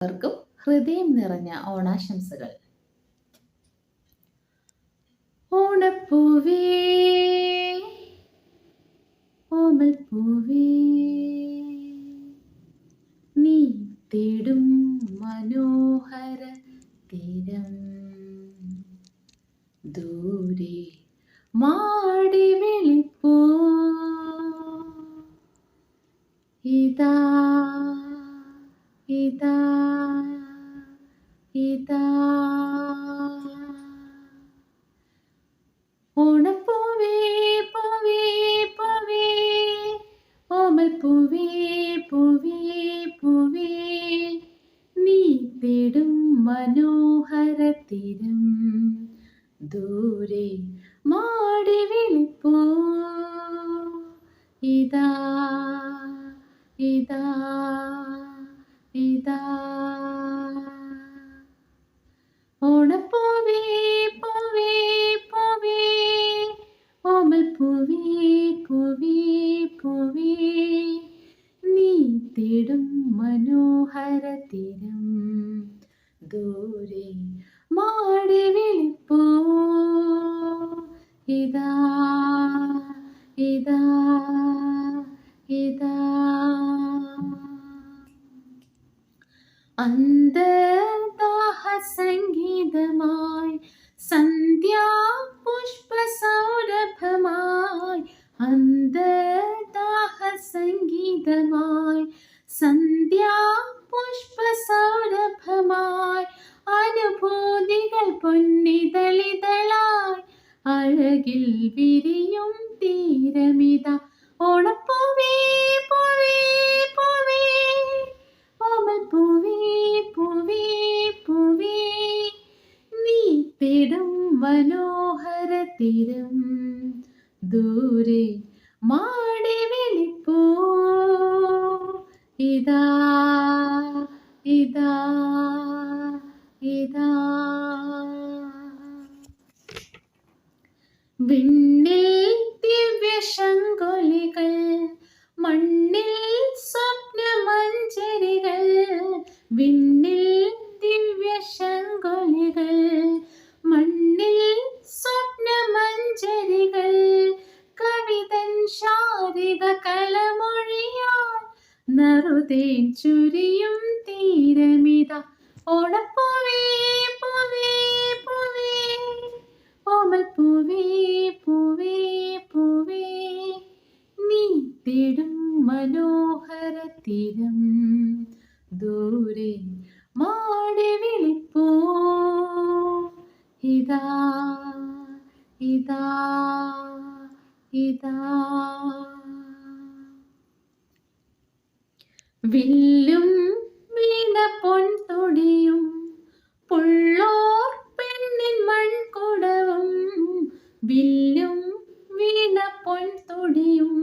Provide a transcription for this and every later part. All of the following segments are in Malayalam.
എല്ലാവർക്കും ഹൃദയം നിറഞ്ഞ ഓണാശംസകൾ. ഓണപ്പൂവേ ഓമൽ പൂവേ, നീ തേടും മനോഹര തീരം ദൂരെ മാടി വിളിപ്പൂ ഇതാ ഇതാ ഇതാ. ഓണപ്പൂവേ പൂവേ പൂവേ, ഓമൽ പൂവേ പൂവേ പൂവേ, നീ തേടും മനോഹര തീരം ദൂരെ മാടി വിളിപ്പൂ ഇതാ ഇതാ ഇതാ. ഓണപ്പൂവേ പൂവേ പൂവേ, ഓമൽ പൂവേ പൂവേ പൂവേ, നീ തേടും മനോഹര തീരം ദൂരെ മാടി വിളിപ്പൂ ഇതാ ഇതാ ഇതാ. അന്തർദാഹ സംഗീതമായി സന്ധ്യാ പുഷ്പ സൗരഭമായി, അന്തർദാഹ സംഗീതമായി സന്ധ്യാ പുഷ്പ സൗരഭമായി, അനുഭൂതികൾ പൊന്നിതളിതളായി അഴകിൽ വിരിയും തീരമിത. ഓണപ്പൂവേ പൂവേ പൂവേ, ഓമൽ പൂവേ പൂവേ പൂവേ, നീ തേടും മനോഹര തീരം ദൂരെ മാടി വിളിപ്പൂ ഇതാ ഇതാ ഇതാ. വിണ്ണിൽ ദിവ്യശങ്കുലികൾ, മണ്ണിൽ സ്വപ്നമഞ്ജരികൾ, വിണ്ണിൽ ദിവ്യശങ്കുലികൾ, മണ്ണിൽ സ്വപ്നമഞ്ജരികൾ, കവിതൻ ശാരിക കളമൊഴിയാൽ നറുതേൻ ചുരിയും തീരമിത. ഓണപ്പൂവേ പൂവേ പൂവേ, ഓമൽ പൂവേ പൂവേ പൂവേ, നീ തേടും മനോഹര തീരം ദൂരെ മാടി വിളിപ്പൂ ഇതാ ഇതാ ഇതാ. വില്ലും വീണ പൊൻതൊടിയും പുള്ളോർ പെണ്ണിൻ മൺകുടവും, വില്ലും വീണ പൊൻതൊടിയും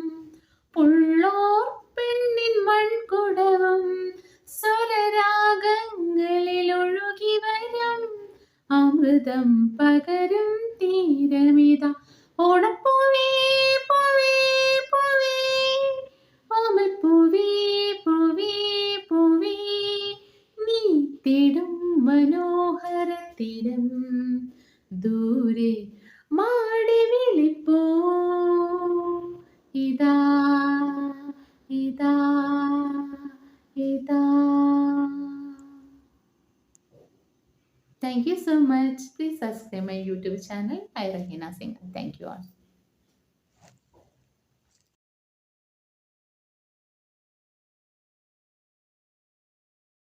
പുള്ളോർ പെണ്ണിൻ മൺകുടവും, സ്വരരാഗങ്ങളിൽ ഒഴുകി വരും അമൃതം പകരും തീരമിത. ഓണപ്പൂവേ പൂവേ പൂവേ, ഓമൽ പൂവേ പൂവേ പൂവേ, നീ തേടും മനോഹര തീരം ദൂരെ മാടി വിളിപ്പൂ ഇതാ ഇതാ ഇതാ. Thank you so much. Please subscribe my YouTube channel. I Rahina Singh. Thank you all.